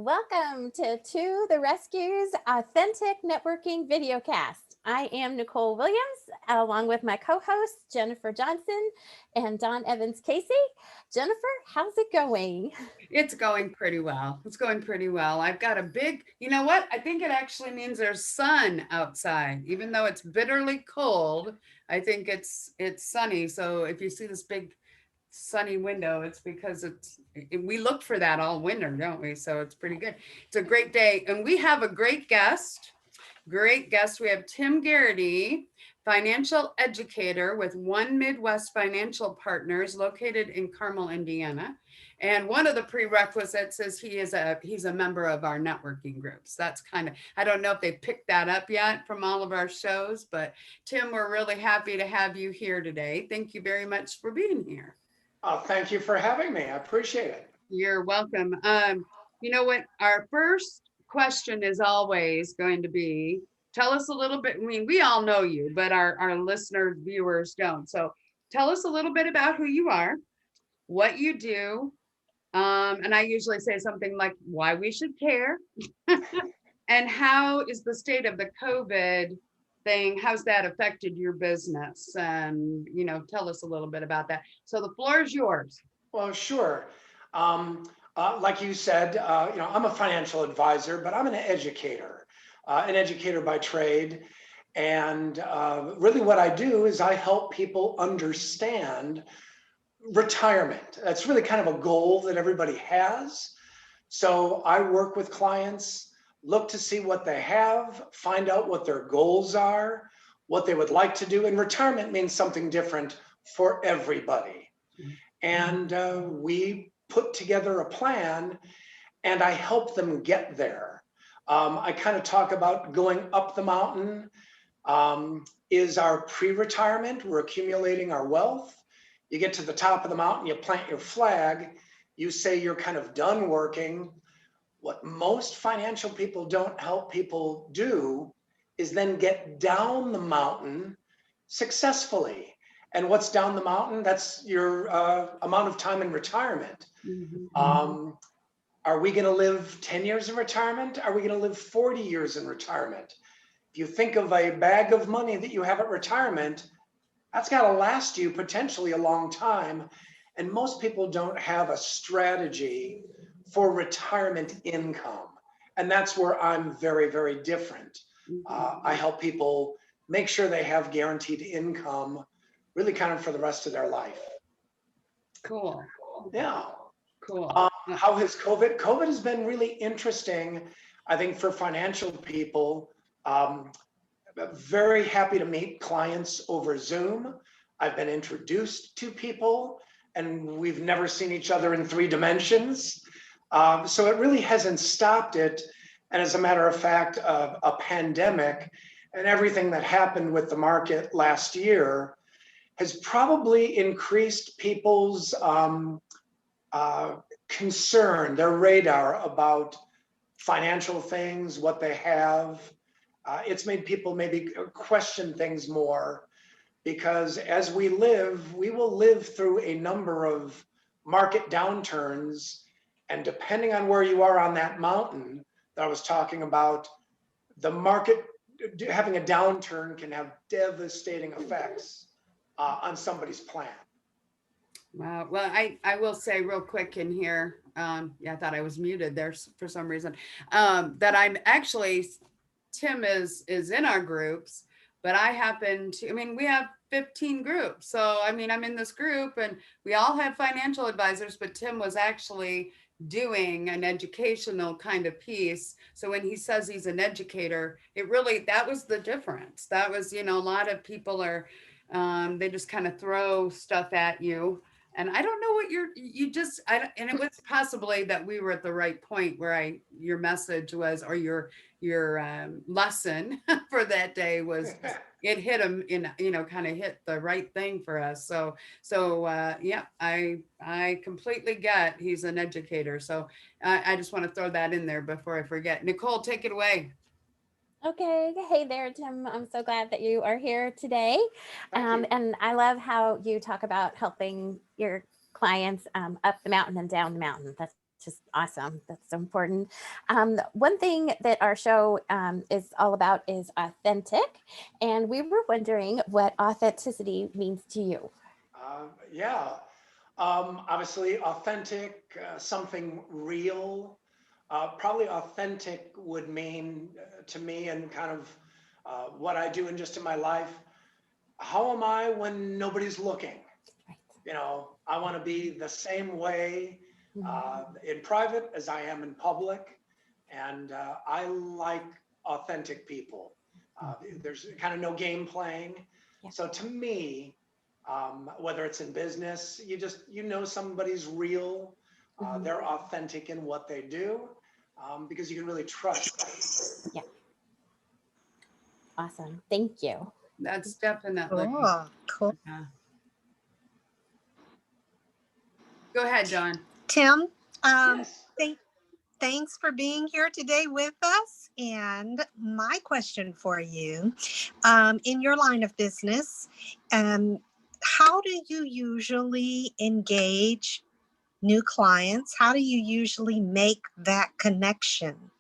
Welcome to the Rescue's Authentic Networking Videocast. I am Nicole Williams, along with my co-hosts Jennifer Johnson and Don Evans Casey. Jennifer, how's it going? It's going pretty well. It's going pretty well. I've got a big, you know what? I think it actually means there's sun outside, even though it's bitterly cold. I think it's sunny. So if you see this big sunny window, it's because we look for that all winter, don't we? So it's pretty good. It's a great day, and we have a great guest. Great guest. We have Tim Gerrity, financial educator with One Midwest Financial Partners, located in Carmel, Indiana. And one of the prerequisites is he's a member of our networking groups. That's kind of, I don't know if they picked that up yet from all of our shows, but Tim, we're really happy to have you here today. Thank you very much for being here. Thank you for having me. I appreciate it. You're welcome. You know what? Our first question is always going to be, tell us a little bit. I mean, we all know you, but our listeners, viewers don't. So tell us a little bit about who you are, what you do. And I usually say something like why we should care and how is the state of the COVID thing, how's that affected your business? And, tell us a little bit about that. So the floor is yours. Well, sure. Like you said, I'm a financial advisor, but I'm an educator by trade. And really what I do is I help people understand retirement. That's really kind of a goal that everybody has. So I work with clients, look to see what they have, find out what their goals are, what they would like to do. And retirement means something different for everybody. And we put together a plan and I help them get there. I kind of talk about going up the mountain is our pre-retirement. We're accumulating our wealth. You get to the top of the mountain, you plant your flag, you say you're kind of done working. What most financial people don't help people do is then get down the mountain successfully. And what's down the mountain? That's your amount of time in retirement. Mm-hmm. Are we going to live 10 years in retirement? Are we going to live 40 years in retirement? If you think of a bag of money that you have at retirement, that's got to last you potentially a long time. And most people don't have a strategy for retirement income. And that's where I'm very, very different. I help people make sure they have guaranteed income really kind of for the rest of their life. Cool. Yeah. Cool. How has COVID has been really interesting, I think, for financial people. Very happy to meet clients over Zoom. I've been introduced to people and we've never seen each other in 3 dimensions. So it really hasn't stopped it. And as a matter of fact, a pandemic and everything that happened with the market last year has probably increased people's concern, their radar about financial things, what they have. It's made people maybe question things more because as we will live through a number of market downturns. And depending on where you are on that mountain that I was talking about, the market having a downturn can have devastating effects on somebody's plan. Wow. Well, I will say real quick in here, I thought I was muted there for some reason, that I'm actually, Tim is in our groups, but I happen to, we have 15 groups. So, I'm in this group and we all have financial advisors, but Tim was actually doing an educational kind of piece. So when he says he's an educator, that was the difference. That was, a lot of people are, they just kind of throw stuff at you. And I don't know what and it was possibly that we were at the right point where your message was, or your lesson for that day was, it hit him in, kind of hit the right thing for us. So yeah, I completely get he's an educator. So I just want to throw that in there before I forget. Nicole, take it away. Okay. Hey there, Tim. I'm so glad that you are here today. Thank you. And I love how you talk about helping your clients up the mountain and down the mountain. That's Just awesome. That's so important. One thing that our show is all about is authentic. And we were wondering what authenticity means to you. Yeah, obviously authentic, something real. Probably authentic would mean to me, and kind of what I do and just in my life. How am I when nobody's looking? Right. You know, I want to be the same way Mhm. in private as I am in public. And I like authentic people. There's kind of no game playing. Yeah. So to me, whether it's in business, you know, somebody's real, Mhm. they're authentic in what they do, because you can really trust them. Yeah. Awesome. Thank you. That's definitely. Cool. Cool. Yeah. Go ahead, Dawn. Tim, Yes. thank, thanks for being here today with us. And my question for you, in your line of business, how do you usually engage new clients? How do you usually make that connection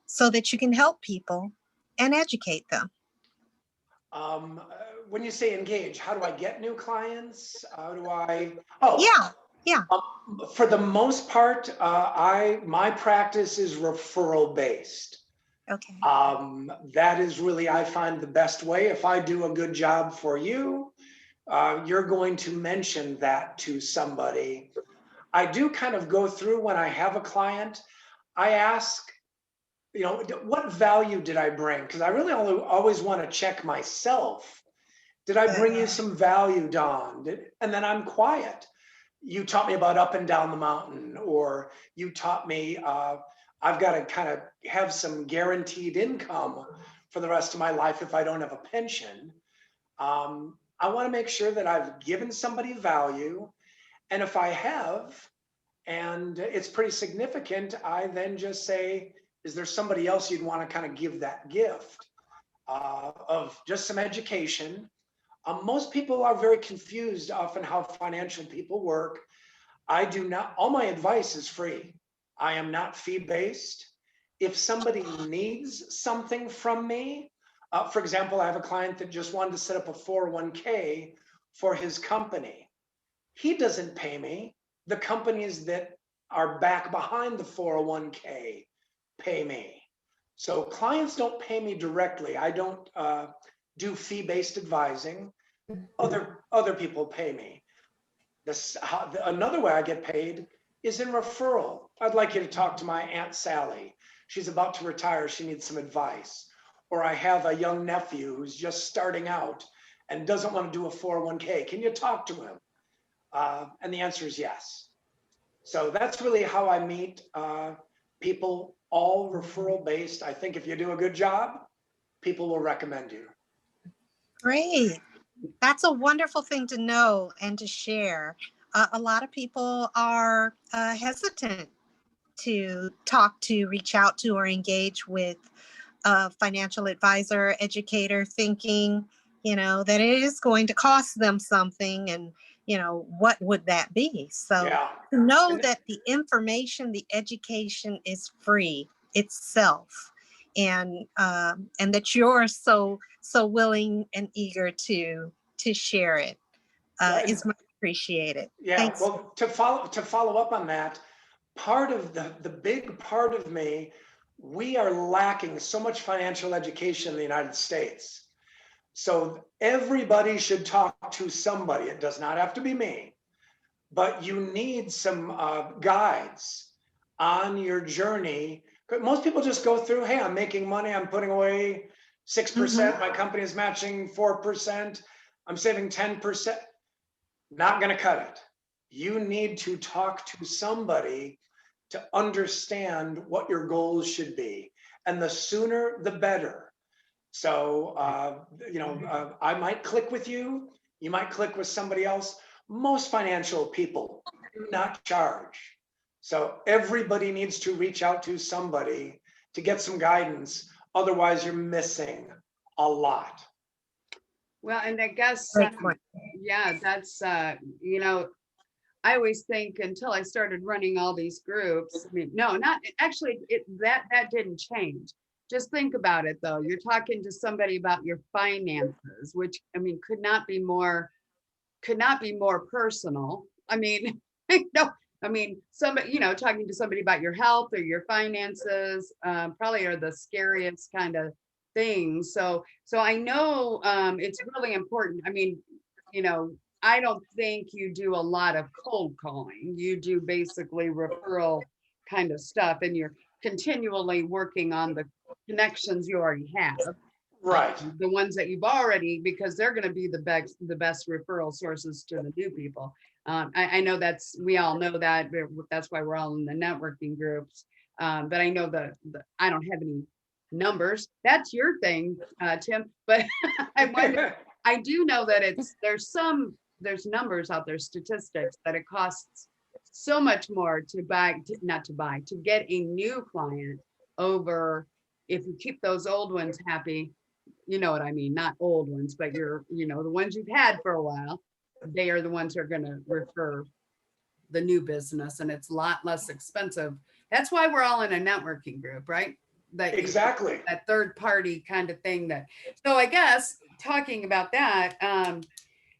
so that you can help people and educate them? Um, uh, when you say engage, how do I get new clients? How do I? Oh, Yeah, yeah. for the most part, my practice is referral based. Okay. That is really, I find, the best way. If I do a good job for you, you're going to mention that to somebody. I do kind of go through when I have a client. I ask, you know, what value did I bring? Because I really always want to check myself. Did I bring you some value, Don? And then I'm quiet. You taught me about up and down the mountain, or you taught me I've got to kind of have some guaranteed income for the rest of my life if I don't have a pension. I want to make sure that I've given somebody value. And if I have, and it's pretty significant, I then just say, is there somebody else you'd want to kind of give that gift of just some education? Most people are very confused often how financial people work. I do not, all my advice is free. I am not fee based. If somebody needs something from me, for example, I have a client that just wanted to set up a 401k for his company. He doesn't pay me. The companies that are back behind the 401k pay me. So clients don't pay me directly. I don't do fee-based advising. Other people pay me. Another way I get paid is in referral. I'd like you to talk to my Aunt Sally. She's about to retire. She needs some advice. Or I have a young nephew who's just starting out and doesn't want to do a 401k. Can you talk to him? And the answer is yes. So that's really how I meet people, all referral based. I think if you do a good job, people will recommend you. Great. That's a wonderful thing to know and to share. A lot of people are hesitant to talk to, reach out to, or engage with a financial advisor, educator, thinking, that it is going to cost them something. And, what would that be? So Yeah. to know that the information, the education is free itself, and that you're so willing and eager to share it is much appreciated. Yeah. Thanks. Well, to follow up on that, part of the big part of me, we are lacking so much financial education in the United States. So everybody should talk to somebody. It does not have to be me, but you need some guides on your journey. Most people just go through, hey, I'm making money, I'm putting away 6%, my company is matching 4%, I'm saving 10%. Not going to cut it. You need to talk to somebody to understand what your goals should be. And the sooner, the better. So, I might click with you. You might click with somebody else. Most financial people do not charge. So everybody needs to reach out to somebody to get some guidance. Otherwise, you're missing a lot. Well, and I guess, Great point. yeah, that's, I always think until I started running all these groups, I mean, no, not actually, that didn't change. Just think about it though. You're talking to somebody about your finances, which I mean could not be more personal. I mean, no, I mean, somebody, talking to somebody about your health or your finances, probably are the scariest kind of things. So I know it's really important. I mean, you know, I don't think you do a lot of cold calling. You do basically referral kind of stuff, and you're continually working on the connections you already have. Right. The ones that you've already, because they're going to be the best referral sources to the new people. I know we all know that, that's why we're all in the networking groups. But I know I don't have any numbers. That's your thing, Tim. But I do know that there's numbers out there, statistics, that it costs so much more to get a new client over if you keep those old ones happy. You know what I mean? Not old ones, but the ones you've had for a while, they are the ones who are going to refer the new business, and it's a lot less expensive. That's why we're all in a networking group, right? Exactly. That third party kind of thing. So I guess talking about that,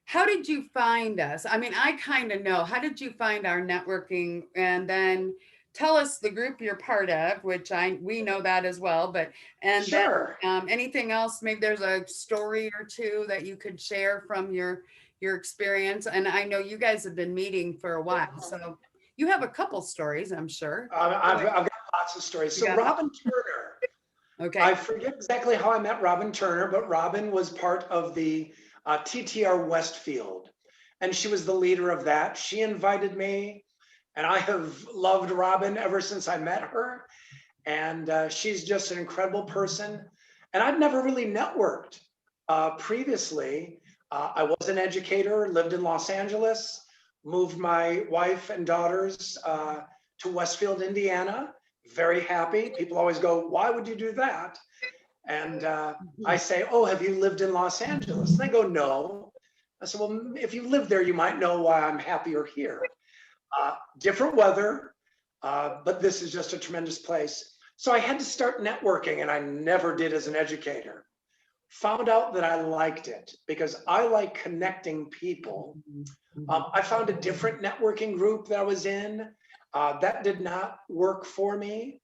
how did you find us? I mean, I kind of know. How did you find our networking? And then tell us the group you're part of, which we know that as well. And sure. Then anything else? Maybe there's a story or two that you could share from your experience. And I know you guys have been meeting for a while, so you have a couple stories, I'm sure. I've got lots of stories. So Robin Turner. Okay. I forget exactly how I met Robin Turner, but Robin was part of the TTR Westfield, and she was the leader of that. She invited me, and I have loved Robin ever since I met her. And she's just an incredible person. And I'd never really networked previously. I was an educator, lived in Los Angeles, moved my wife and daughters to Westfield, Indiana. Very happy. People always go, why would you do that? And I say, oh, have you lived in Los Angeles? And they go, no. I said, well, if you live there, you might know why I'm happier here. Different weather, but this is just a tremendous place. So I had to start networking, and I never did as an educator. Found out that I liked it because I like connecting people. I found a different networking group that I was in. That did not work for me.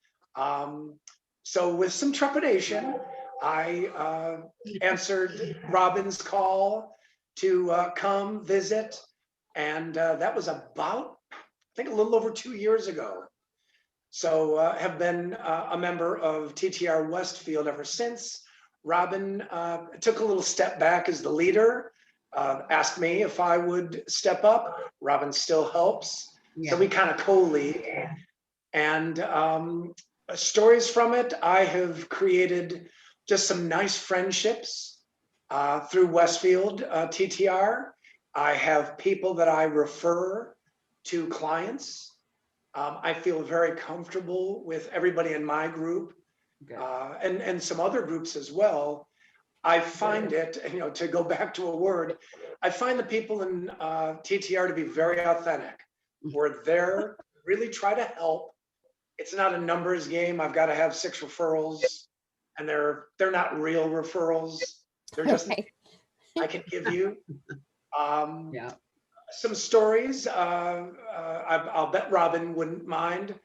So with some trepidation, I answered Robin's call to come visit. And that was about, I think, a little over 2 years ago. So have been a member of TTR Westfield ever since. Robin took a little step back as the leader, asked me if I would step up. Robin still helps. Yeah. So we kind of co-lead. And stories from it, I have created just some nice friendships through Westfield TTR. I have people that I refer to clients. I feel very comfortable with everybody in my group, and some other groups as well. I find it, to go back to a word, I find the people in TTR to be very authentic. We're there, really try to help. It's not a numbers game. I've got to have 6 referrals, and they're not real referrals. They're just I can give you. Some stories. I'll bet Robin wouldn't mind.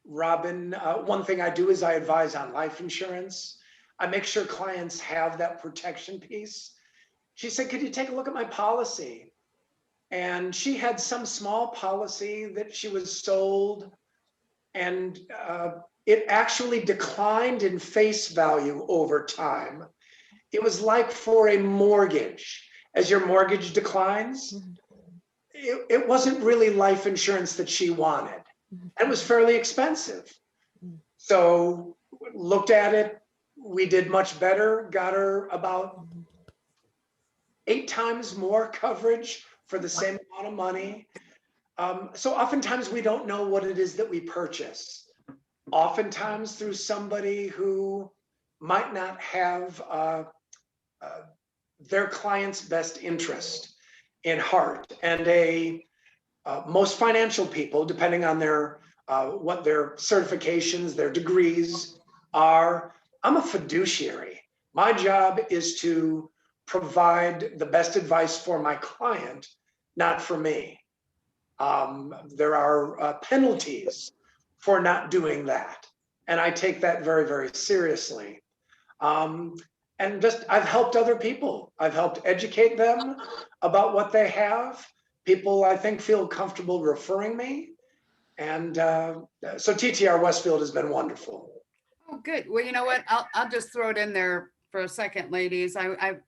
Robin, one thing I do is I advise on life insurance. I make sure clients have that protection piece. She said, could you take a look at my policy? And she had some small policy that she was sold, and it actually declined in face value over time. It was like for a mortgage. As your mortgage declines, it wasn't really life insurance that she wanted. And it was fairly expensive. So looked at it, we did much better, got her about 8 times more coverage for the same amount of money. So oftentimes we don't know what it is that we purchase. Oftentimes through somebody who might not have their client's best interest in heart, and a most financial people, depending on their what their certifications, their degrees are, I'm a fiduciary. My job is to provide the best advice for my client, not for me. There are penalties for not doing that. And I take that very, very seriously. And just, I've helped other people. I've helped educate them about what they have. People, I think, feel comfortable referring me. And so TTR Westfield has been wonderful. Oh, good. Well, you know what? I'll just throw it in there for a second, ladies.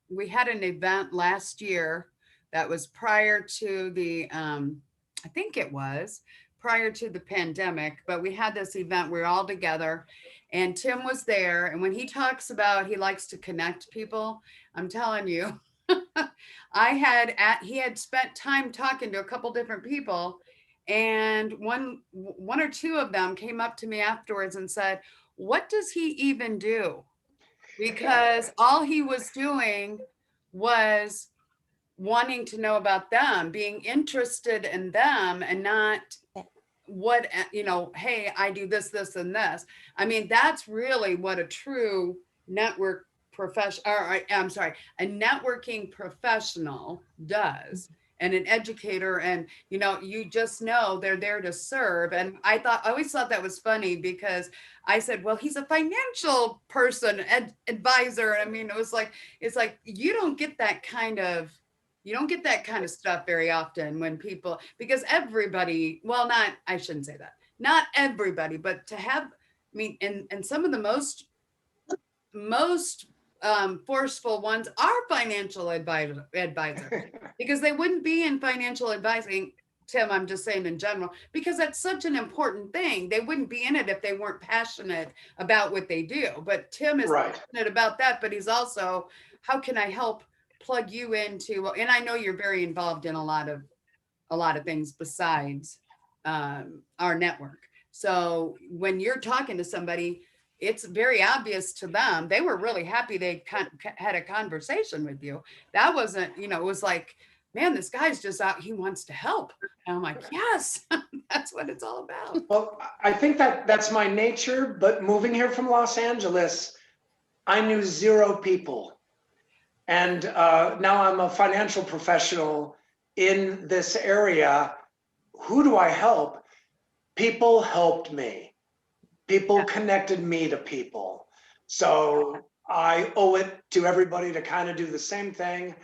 We had an event last year that was prior to the I think it was prior to the pandemic, but we had this event, we were all together and Tim was there. And when he talks about he likes to connect people, I'm telling you, he had spent time talking to a couple different people, and one or two of them came up to me afterwards and said, what does he even do? Because all he was doing was wanting to know about them, being interested in them, and not what, hey, I do this, this, and this. I mean, that's really what a true network professional, or I'm sorry, a networking professional does, and an educator. And, you just know they're there to serve. And I always thought that was funny, because I said, well, he's a financial person, advisor. I mean, it's like, you don't get that kind of stuff very often when people, because everybody, well, I shouldn't say that, not everybody, but to have, I mean, and some of the most forceful ones are financial advisors, because they wouldn't be in financial advising, Tim, I'm just saying in general, because that's such an important thing. They wouldn't be in it if they weren't passionate about what they do. But Tim is passionate about that, but he's also, how can I help plug you into, and I know you're very involved in a lot of things besides our network. So when you're talking to somebody, it's very obvious to them. They were really happy they had a conversation with you. That wasn't, it was like, man, this guy's just out, he wants to help. And I'm like, yes, that's what it's all about. Well, I think that's my nature, but moving here from Los Angeles, I knew 0 people. And now I'm a financial professional in this area. Who do I help? People helped me. People connected me to people. So I owe it to everybody to kind of do the same thing.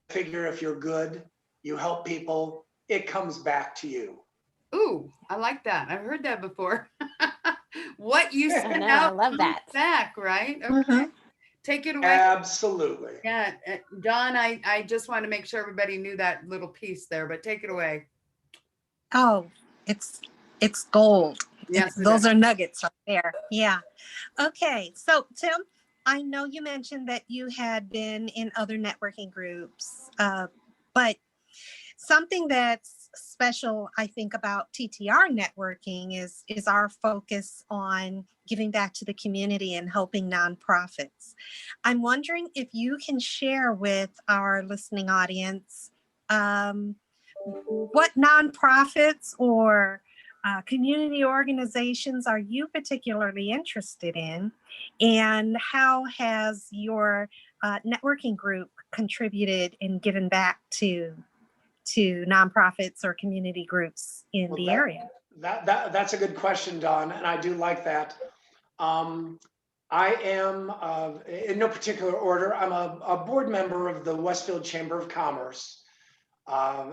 Figure if you're good, you help people, it comes back to you. Ooh, I like that. I've heard that before. What you send I out, love that. back, right? Okay. Mhm. Take it away. Absolutely. Yeah, Don, I just want to make sure everybody knew that little piece there, but take it away. Oh, it's gold. Yes, Those are nuggets right there. Yeah. Okay. So Tim, I know you mentioned that you had been in other networking groups, but something that's special, I think, about TTR networking is our focus on giving back to the community and helping nonprofits. I'm wondering if you can share with our listening audience what nonprofits or community organizations are you particularly interested in, and how has your networking group contributed and given back to nonprofits or community groups in the area? That's a good question, Dawn, and I do like that. I am, in no particular order, I'm a board member of the Westfield Chamber of Commerce.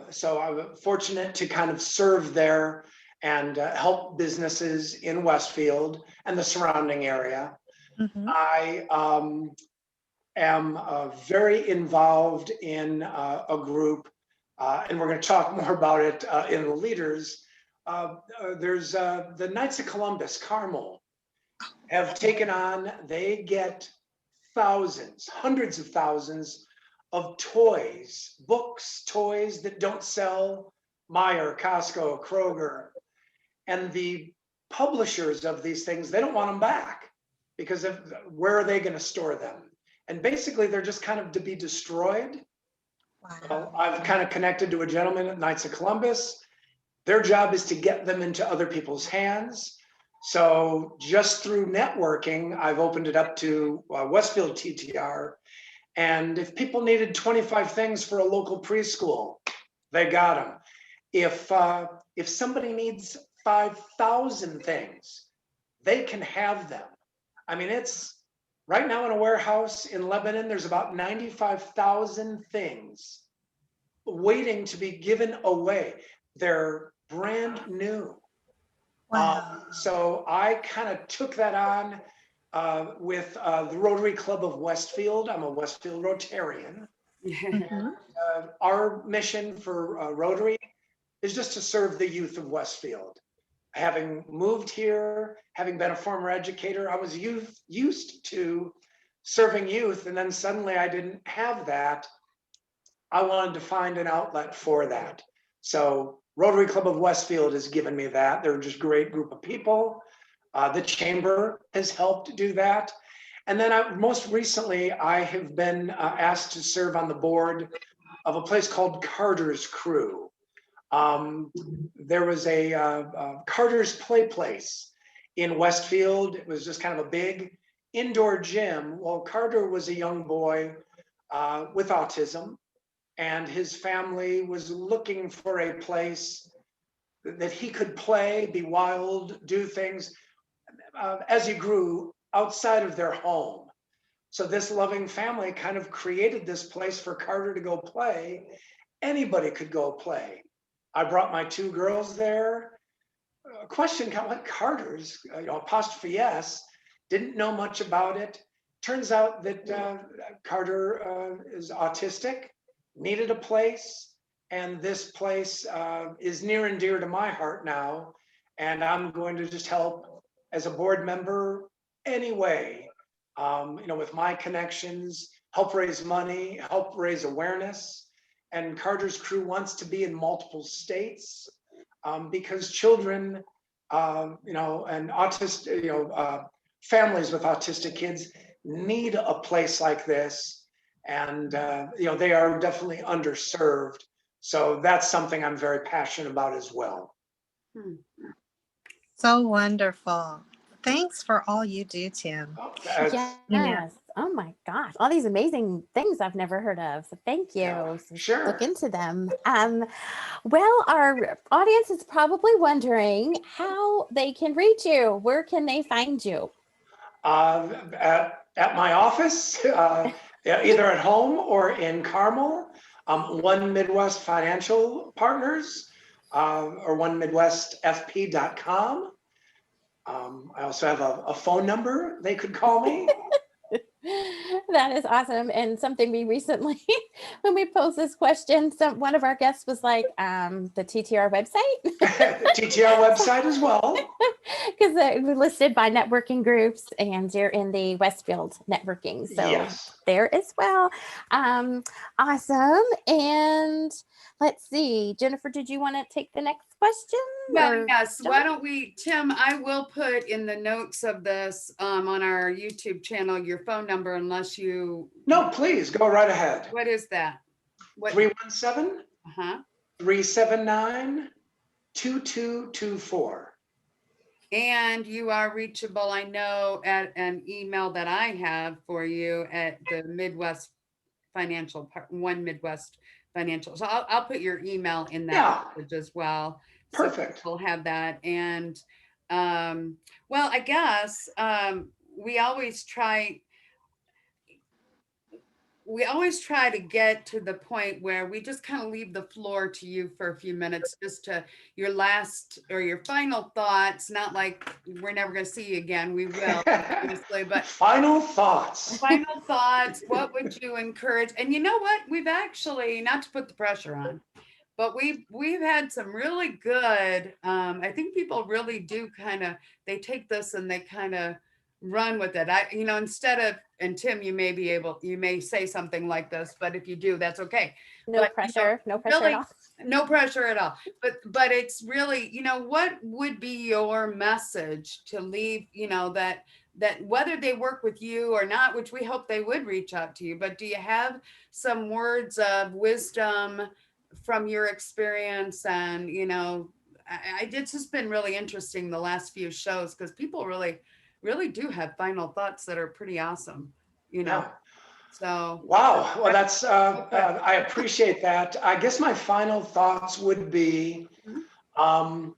So I'm fortunate to kind of serve there and help businesses in Westfield and the surrounding area. Mm-hmm. I am very involved in a group, and we're going to talk more about it in the leaders. There's the Knights of Columbus, Carmel, have taken on, they get thousands, hundreds of thousands of toys, books, toys that don't sell, Meijer, Costco, Kroger. And the publishers of these things, they don't want them back because where are they going to store them? And basically they're just kind of to be destroyed. Wow. So I've kind of connected to a gentleman at Knights of Columbus. Their job is to get them into other people's hands. So just through networking, I've opened it up to Westfield TTR. And if people needed 25 things for a local preschool, they got them. If somebody needs 5,000 things, they can have them. I mean, it's right now in a warehouse in Lebanon, there's about 95,000 things waiting to be given away. They're brand new. Wow. So I kind of took that on with the Rotary Club of Westfield. I'm a Westfield Rotarian. Mhm. Our mission for Rotary is just to serve the youth of Westfield. Having moved here, having been a former educator, I was used to serving youth, and then suddenly I didn't have that. I wanted to find an outlet for that. So Rotary Club of Westfield has given me that. They're just a great group of people. The chamber has helped do that. And then most recently, I have been asked to serve on the board of a place called Carter's Crew. There was a Carter's Play Place in Westfield. It was just kind of a big indoor gym. Well, Carter was a young boy with autism, and his family was looking for a place that he could play, be wild, do things as he grew outside of their home. So this loving family kind of created this place for Carter to go play. Anybody could go play. I brought my two girls there. A question, what Carter's, apostrophe S, didn't know much about it. Turns out that Carter is autistic, needed a place, and this place is near and dear to my heart now. And I'm going to just help as a board member anyway, with my connections, help raise money, help raise awareness. And Carter's Crew wants to be in multiple states because children, and families with autistic kids need a place like this. And, they are definitely underserved. So that's something I'm very passionate about as well. So wonderful. Thanks for all you do, Tim. Yes. Oh my gosh. All these amazing things I've never heard of. So thank you. Yeah, So sure. look into them. Well, our audience is probably wondering how they can reach you. Where can they find you? At my office, either at home or in Carmel, One Midwest Financial Partners, or onemidwestfp.com. I also have a phone number they could call me. That is awesome. And something we recently, when we posed this question, one of our guests was like, the TTR website. The TTR website as well. Because we're listed by networking groups and you're in the Westfield networking. So Yes. there as well. Awesome. And let's see, Jennifer, did you want to take the next question? Well, yes. Why don't we, Tim, I will put in the notes of this on our YouTube channel, your phone number, unless you. No, please go right ahead. What is that? 317 379 2224. And you are reachable, I know, at an email that I have for you at the Midwest Financial, One Midwest Financial. So I'll put your email in that message as well. Perfect. So we'll have that. And well, I guess we always try to get to the point where we just kind of leave the floor to you for a few minutes, just to your last or your final thoughts. Not like we're never going to see you again. We will, obviously, but final thoughts. Final thoughts. What would you encourage? And you know what? We've actually, not to put the pressure on, but we've had some really good. I think people really do they take this and they kind of run with it. Instead of, and Tim, you may say something like this, but if you do, that's okay. No pressure, no pressure really, at all. No pressure at all. But it's really, what would be your message to leave, that whether they work with you or not, which we hope they would reach out to you, but do you have some words of wisdom from your experience and, it's just been really interesting the last few shows because people really do have final thoughts that are pretty awesome, you know. Yeah. So Wow. Well, I appreciate that. I guess my final thoughts would be, um,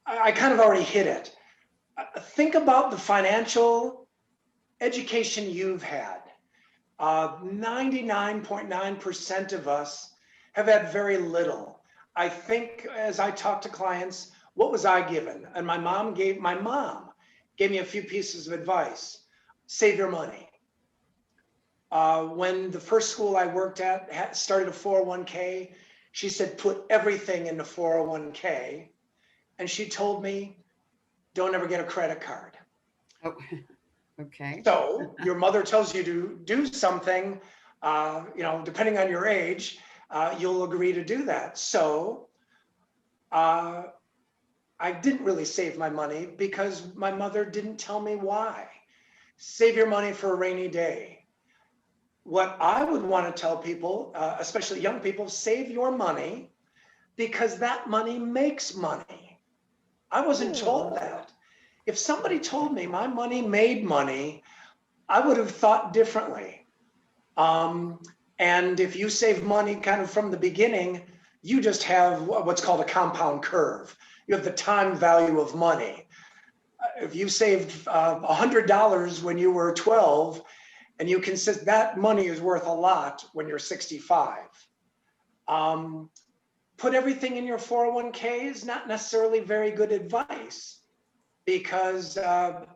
I kind of already hit it. Think about the financial education you've had. 99.9% of us have had very little. I think as I talk to clients, what was I given? And my mom gave me a few pieces of advice. Save your money. When the first school I worked at started a 401k, she said, put everything in the 401k. And she told me, don't ever get a credit card. oh, okay. So your mother tells you to do something, depending on your age, you'll agree to do that. So I didn't really save my money because my mother didn't tell me why. Save your money for a rainy day. What I would want to tell people, especially young people, save your money because that money makes money. I wasn't told that. If somebody told me my money made money, I would have thought differently. And if you save money kind of from the beginning, you just have what's called a compound curve. You have the time value of money. If you saved $100 when you were 12, and you consider that money is worth a lot when you're 65. Put everything in your 401k is not necessarily very good advice because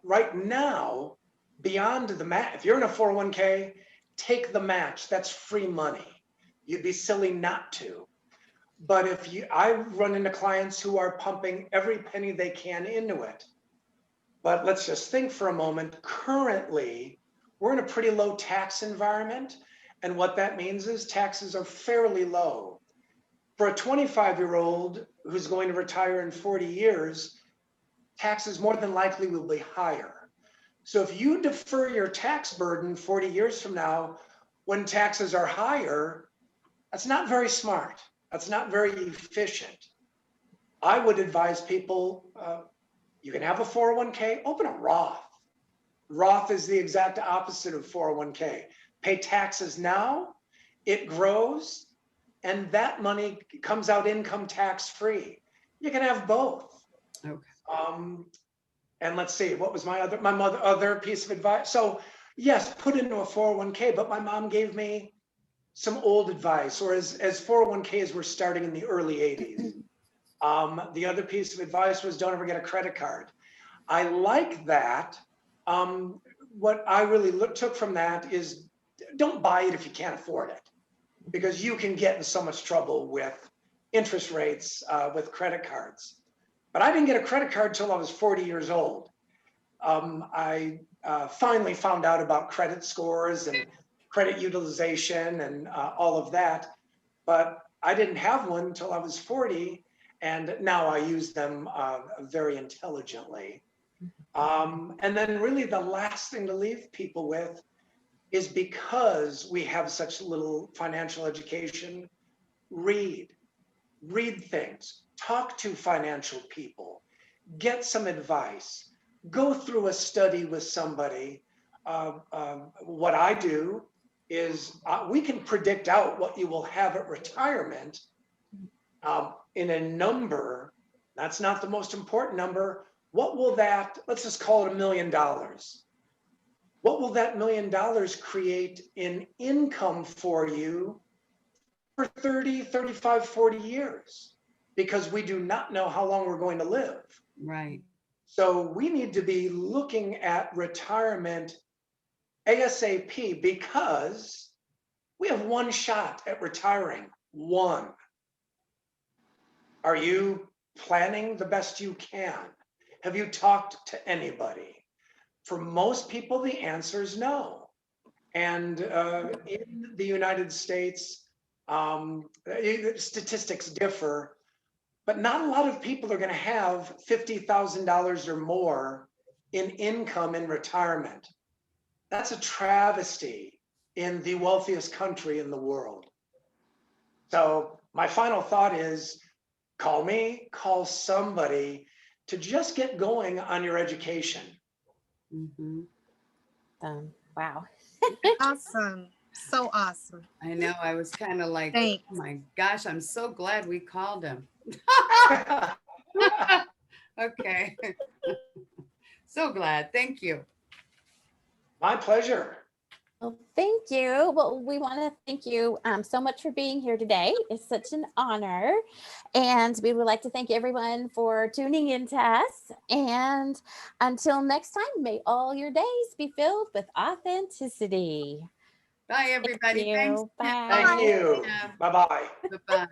right now, beyond the match, if you're in a 401k, take the match. That's free money. You'd be silly not to. But I run into clients who are pumping every penny they can into it. But let's just think for a moment. Currently, we're in a pretty low tax environment. And what that means is taxes are fairly low. For a 25-year-old who's going to retire in 40 years, taxes more than likely will be higher. So if you defer your tax burden 40 years from now, when taxes are higher, that's not very smart. That's not very efficient. I would advise people, you can have a 401k, open a Roth. Roth is the exact opposite of 401k. Pay taxes now, it grows, and that money comes out income tax free. You can have both. Okay. And let's see, what was my other piece of advice? So yes, put into a 401k, but my mom gave me some old advice, or as 401ks were starting in the early 80s. The other piece of advice was don't ever get a credit card. I like that. What I really took from that is don't buy it if you can't afford it, because you can get in so much trouble with interest rates with credit cards. But I didn't get a credit card till I was 40 years old. I finally found out about credit scores and credit utilization and all of that. But I didn't have one until I was 40. And now I use them very intelligently. And then really the last thing to leave people with is, because we have such little financial education, read things, talk to financial people, get some advice, go through a study with somebody. What I do is we can predict out what you will have at retirement in a number. That's not the most important number. What will that, let's just call it $1 million. What will that $1 million create in income for you for 30, 35, 40 years? Because we do not know how long we're going to live. Right. So we need to be looking at retirement ASAP, because we have one shot at retiring. One. Are you planning the best you can? Have you talked to anybody? For most people, the answer is no. And in the United States, statistics differ, but not a lot of people are going to have $50,000 or more in income in retirement. That's a travesty in the wealthiest country in the world. So my final thought is, call me, call somebody to just get going on your education. Mhm. Wow. Awesome. So awesome. I know. I was kind of like, Thanks. oh my gosh, I'm so glad we called him. Okay. So glad. Thank you. My pleasure. Well, thank you. Well, we want to thank you so much for being here today. It's such an honor. And we would like to thank everyone for tuning in to us. And until next time, may all your days be filled with authenticity. Bye, everybody. Thanks. You. Bye. Thank you. Bye-bye. Bye-bye.